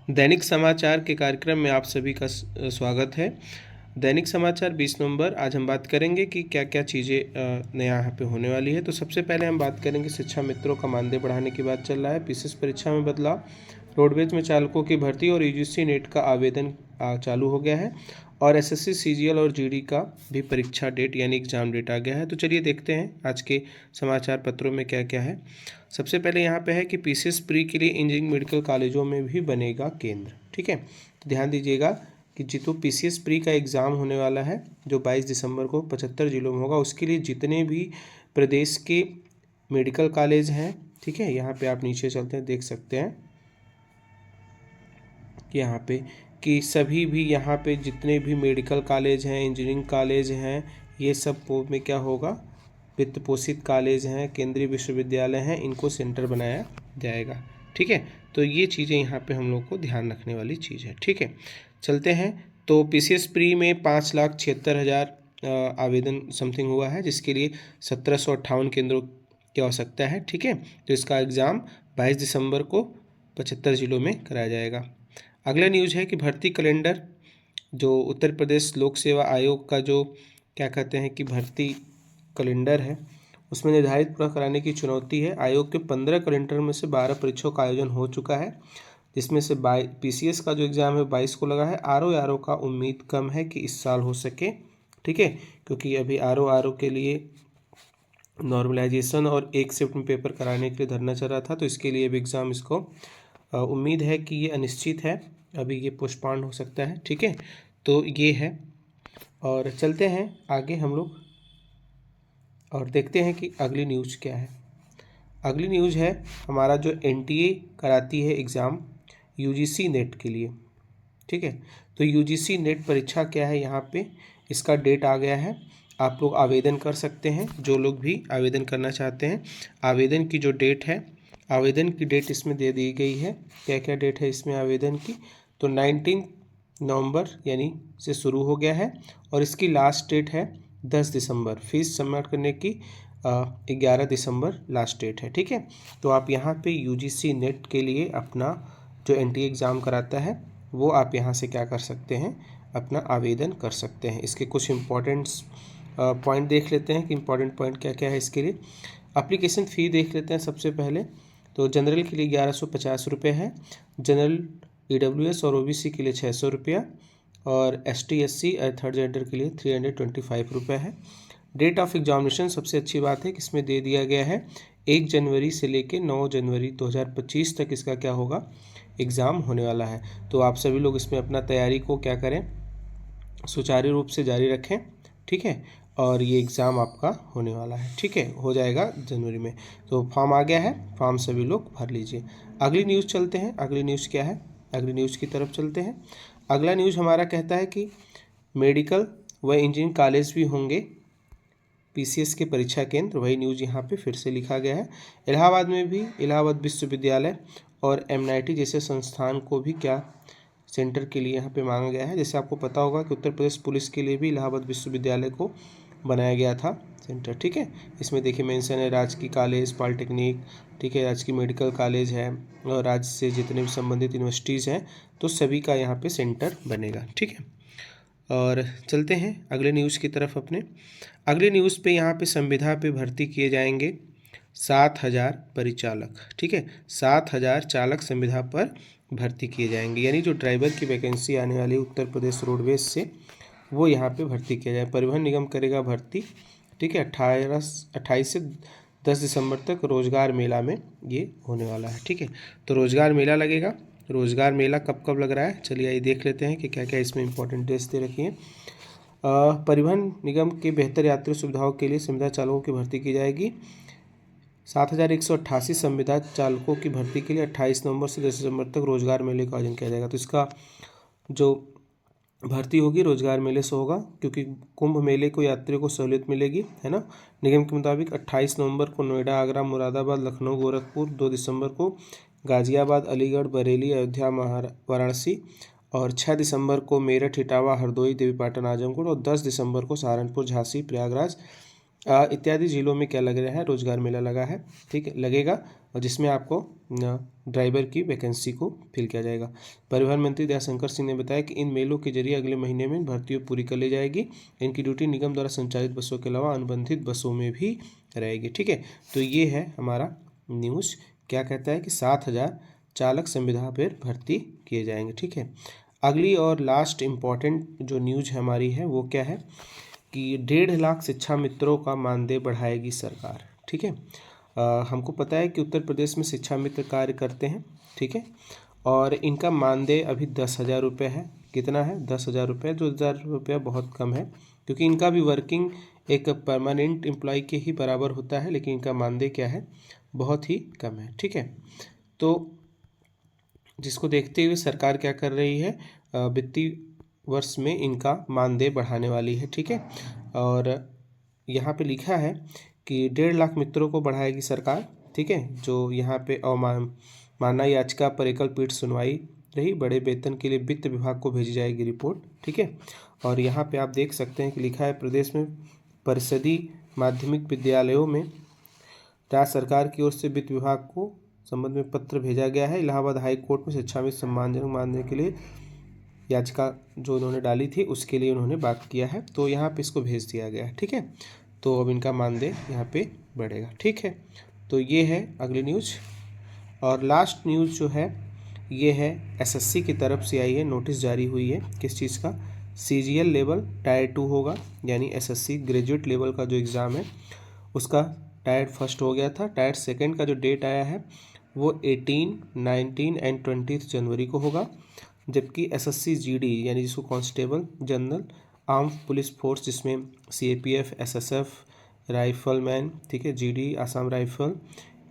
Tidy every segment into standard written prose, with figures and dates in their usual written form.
दैनिक समाचार के कार्यक्रम में आप सभी का स्वागत है। दैनिक समाचार 20 नवंबर। आज हम बात करेंगे कि क्या क्या चीज़ें नया यहाँ पे होने वाली है। तो सबसे पहले हम बात करेंगे शिक्षा मित्रों का मानदेय बढ़ाने की बात चल रहा है। पीसीएस परीक्षा में बदलाव, रोडवेज में चालकों की भर्ती और यूजीसी नेट का आवेदन चालू हो गया है और एसएससी सीजीएल और जीडी का भी परीक्षा डेट यानी एग्ज़ाम डेट आ गया है। तो चलिए देखते हैं आज के समाचार पत्रों में क्या क्या है। सबसे पहले यहाँ पे है कि पीसीएस प्री के लिए इंजीनियरिंग मेडिकल कॉलेजों में भी बनेगा केंद्र। ठीक है, तो ध्यान दीजिएगा कि जितो पीसीएस प्री का एग्ज़ाम होने वाला है जो 22 दिसंबर को 75 जिलों में होगा, उसके लिए जितने भी प्रदेश के मेडिकल कॉलेज हैं, ठीक है, यहाँ पे आप नीचे चलते हैं देख सकते हैं कि यहाँ पे कि सभी भी यहाँ पे जितने भी मेडिकल कॉलेज हैं, इंजीनियरिंग कॉलेज हैं, ये सब में क्या होगा, वित्त पोषित कॉलेज हैं, केंद्रीय विश्वविद्यालय हैं, इनको सेंटर बनाया जाएगा। ठीक है, तो ये चीज़ें यहाँ पे हम लोग को ध्यान रखने वाली चीज़ है। ठीक है, चलते हैं। तो पीसीएस प्री में 5,76,000 आवेदन समथिंग हुआ है, जिसके लिए 1758 केंद्रों की आवश्यकता है। ठीक है, तो इसका एग्ज़ाम 22 दिसंबर को 75 जिलों में कराया जाएगा। अगला न्यूज़ है कि भर्ती कैलेंडर, जो उत्तर प्रदेश लोक सेवा आयोग का जो क्या कहते हैं कि भर्ती कैलेंडर है, उसमें निर्धारित पूरा कराने की चुनौती है। आयोग के 15 कैलेंडर में से 12 परीक्षाओं का आयोजन हो चुका है, जिसमें से पीसीएस का जो एग्ज़ाम है 22 को लगा है। आरओ का उम्मीद कम है कि इस साल हो सके। ठीक है, क्योंकि अभी आरओ के लिए नॉर्मलाइजेशन और एक शिफ्ट में पेपर कराने के लिए धरना चल रहा था, तो इसके लिए अब एग्ज़ाम इसको उम्मीद है कि ये अनिश्चित है, अभी ये पोस्टपोन हो सकता है। ठीक है, तो ये है। और चलते हैं आगे हम लोग और देखते हैं कि अगली न्यूज़ क्या है। अगली न्यूज़ है हमारा जो एनटीए कराती है एग्ज़ाम यूजीसी नेट के लिए। ठीक है, तो यूजीसी नेट परीक्षा क्या है, यहाँ पे इसका डेट आ गया है। आप लोग आवेदन कर सकते हैं, जो लोग भी आवेदन करना चाहते हैं। आवेदन की जो डेट है, आवेदन की डेट इसमें दे दी गई है। क्या क्या डेट है इसमें आवेदन की, तो 19 नवंबर यानी से शुरू हो गया है और इसकी लास्ट डेट है 10 दिसंबर। फीस सबमिट करने की 11 दिसंबर लास्ट डेट है। ठीक है, तो आप यहाँ पे यूजीसी नेट के लिए अपना जो एनटीए एग्ज़ाम कराता है वो आप यहाँ से क्या कर सकते हैं, अपना आवेदन कर सकते हैं। इसके कुछ इम्पोर्टेंट्स पॉइंट देख लेते हैं कि इम्पोर्टेंट पॉइंट क्या क्या है इसके लिए। एप्लीकेशन फ़ी देख लेते हैं सबसे पहले। तो जनरल के लिए 1150 रुपये है, जनरल ईडब्ल्यूएस और ओबीसी के लिए 600 रुपया और एसटी एससी और थर्ड जेंडर के लिए 325 रुपये है। डेट ऑफ एग्जामिनेशन सबसे अच्छी बात है कि इसमें दे दिया गया है 1 जनवरी से लेकर 9 जनवरी 2025 तक इसका क्या होगा, एग्ज़ाम होने वाला है। तो आप सभी लोग इसमें अपना तैयारी को क्या करें, सुचारू रूप से जारी रखें। ठीक है, और ये एग्ज़ाम आपका होने वाला है। ठीक है, हो जाएगा जनवरी में। तो फॉर्म आ गया है, फॉर्म सभी लोग भर लीजिए। अगली न्यूज़ चलते हैं। अगली न्यूज़ क्या है, अगली न्यूज़ की तरफ चलते हैं। अगला न्यूज़ हमारा कहता है कि मेडिकल व इंजीनियरिंग कॉलेज भी होंगे पीसीएस के परीक्षा केंद्र। वही न्यूज़ यहाँ पे फिर से लिखा गया है। इलाहाबाद में भी इलाहाबाद विश्वविद्यालय और एमआईटी जैसे संस्थान को भी क्या सेंटर के लिए यहाँ पे मांगा गया है। जैसे आपको पता होगा कि उत्तर प्रदेश पुलिस के लिए भी इलाहाबाद विश्वविद्यालय को बनाया गया था सेंटर। ठीक है, इसमें देखिए मेंशन है राजकीय कॉलेज, पॉलिटेक्निक, ठीक है, राजकीय मेडिकल कॉलेज है और राज्य से जितने भी संबंधित यूनिवर्सिटीज़ हैं, तो सभी का यहाँ पे सेंटर बनेगा। ठीक है, और चलते हैं अगले न्यूज़ की तरफ अपने। अगले न्यूज़ पे यहाँ पे संविदा पे भर्ती किए जाएंगे 7,000 परिचालक। ठीक है, 7,000 चालक संविदा पर भर्ती किए जाएंगे, यानी जो ड्राइवर की वैकेंसी आने वाली है उत्तर प्रदेश रोडवेज से, वो यहाँ पे भर्ती किया जाए। परिवहन निगम करेगा भर्ती। ठीक है, 28 से 10 दिसंबर तक रोज़गार मेला में ये होने वाला है। ठीक है, तो रोज़गार मेला लगेगा। रोज़गार मेला कब कब लग रहा है, चलिए आइए देख लेते हैं कि क्या क्या इसमें इंपॉर्टेंट डेट्स दे रखी हैं। परिवहन निगम के बेहतर यात्री सुविधाओं के लिए संविदा चालकों की भर्ती की जाएगी। 7,188 संविदा चालकों की भर्ती के लिए 28 नवंबर से 10 दिसंबर तक रोजगार मेले का आयोजन किया जाएगा। तो इसका जो भर्ती होगी रोजगार मेले से होगा, क्योंकि कुंभ मेले को यात्रियों को सहूलियत मिलेगी, है ना। निगम के मुताबिक 28 नवंबर को नोएडा, आगरा, मुरादाबाद, लखनऊ, गोरखपुर, 2 दिसंबर को गाजियाबाद, अलीगढ़, बरेली, अयोध्या, वाराणसी और 6 दिसंबर को मेरठ, इटावा, हरदोई, देवीपाटन, आजमगढ़ और 10 दिसंबर को सहारनपुर, झांसी, प्रयागराज इत्यादि जिलों में क्या लग रहा है, रोजगार मेला लगा है। ठीक है, लगेगा। और जिसमें आपको ड्राइवर की वैकेंसी को फिल किया जाएगा। परिवहन मंत्री दयाशंकर सिंह ने बताया कि इन मेलों के जरिए अगले महीने में भर्तियों पूरी कर ली जाएगी। इनकी ड्यूटी निगम द्वारा संचालित बसों के अलावा अनुबंधित बसों में भी रहेगी। ठीक है, तो ये है हमारा न्यूज़। क्या कहता है कि 7,000 चालक संविदा पर भर्ती किए जाएंगे। ठीक है, अगली और लास्ट इम्पॉर्टेंट जो न्यूज़ हमारी है वो क्या है कि 1.5 लाख शिक्षा मित्रों का मानदेय बढ़ाएगी सरकार। ठीक है, हमको पता है कि उत्तर प्रदेश में शिक्षा मित्र कार्य करते हैं। ठीक है, और इनका मानदेय अभी 10,000 रुपये है। कितना है? 10,000 रुपये। जो 10,000 रुपये बहुत कम है, क्योंकि इनका भी वर्किंग एक परमानेंट एम्प्लॉय के ही बराबर होता है, लेकिन इनका मानदेय क्या है? बहुत ही कम है। ठीक है, तो जिसको देखते हुए सरकार क्या कर रही है, वित्तीय वर्ष में इनका मानदेय बढ़ाने वाली है। ठीक है, और यहाँ पे लिखा है कि 1.5 लाख मित्रों को बढ़ाएगी सरकार। ठीक है, जो यहाँ पे अवमानना याचिका पर एकल पीठ सुनवाई रही। बड़े वेतन के लिए वित्त विभाग को भेजी जाएगी रिपोर्ट। ठीक है, और यहाँ पे आप देख सकते हैं कि लिखा है प्रदेश में परिषदीय माध्यमिक विद्यालयों में राज्य सरकार की ओर से वित्त विभाग को संबंध में पत्र भेजा गया है। इलाहाबाद हाई कोर्ट में शिक्षा में सम्मानजनक मानने के लिए याचिका जो उन्होंने डाली थी उसके लिए उन्होंने बात किया है, तो यहाँ पे इसको भेज दिया गया है। ठीक है, तो अब इनका मानदेय यहाँ पे बढ़ेगा। ठीक है, तो ये है अगली न्यूज़। और लास्ट न्यूज़ जो है ये है एसएससी की तरफ से आई है, नोटिस जारी हुई है। किस चीज़ का? सीजीएल लेवल टायर 2 होगा, यानी एसएससी ग्रेजुएट लेवल का जो एग्ज़ाम है उसका टायर 1 हो गया था। टायर 2 का जो डेट आया है वो 18, 19 एंड 20 जनवरी को होगा। जबकि एसएससी जीडी यानी जिसको constable general arm police force, जिसमें सीएपीएफ, एसएसएफ, राइफलमैन, ठीक है, जीडी आसाम राइफल,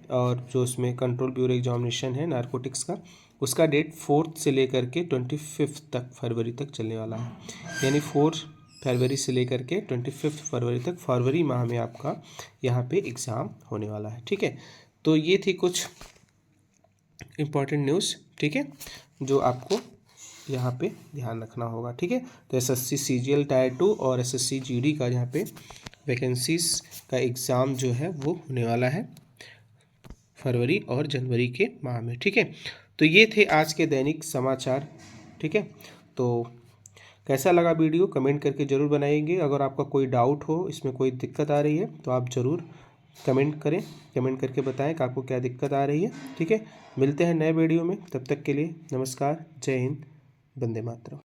और जो उसमें कंट्रोल ब्यूरो एग्जामिनेशन है नारकोटिक्स का, उसका डेट 4 से लेकर के 25 तक फरवरी तक चलने वाला है। यानी 4 फरवरी से लेकर के 25 फरवरी तक, फरवरी माह में आपका यहाँ पे एग्ज़ाम होने वाला है। ठीक है, तो ये थी कुछ इम्पॉर्टेंट न्यूज़। ठीक है, जो आपको यहाँ पे ध्यान रखना होगा। ठीक है, तो एसएससी सीजीएल टायर 2 और एसएससी जीडी का यहाँ पे वैकेंसीज का एग्ज़ाम जो है वो होने वाला है फरवरी और जनवरी के माह में। ठीक है, तो ये थे आज के दैनिक समाचार। ठीक है, तो कैसा लगा वीडियो कमेंट करके ज़रूर बनाइएगा। अगर आपका कोई डाउट हो, इसमें कोई दिक्कत आ रही है, तो आप ज़रूर कमेंट करें, कमेंट करके बताएं कि आपको क्या दिक्कत आ रही है। ठीक है, मिलते हैं नए वीडियो में, तब तक के लिए नमस्कार, जय हिंद, वंदे मातरम।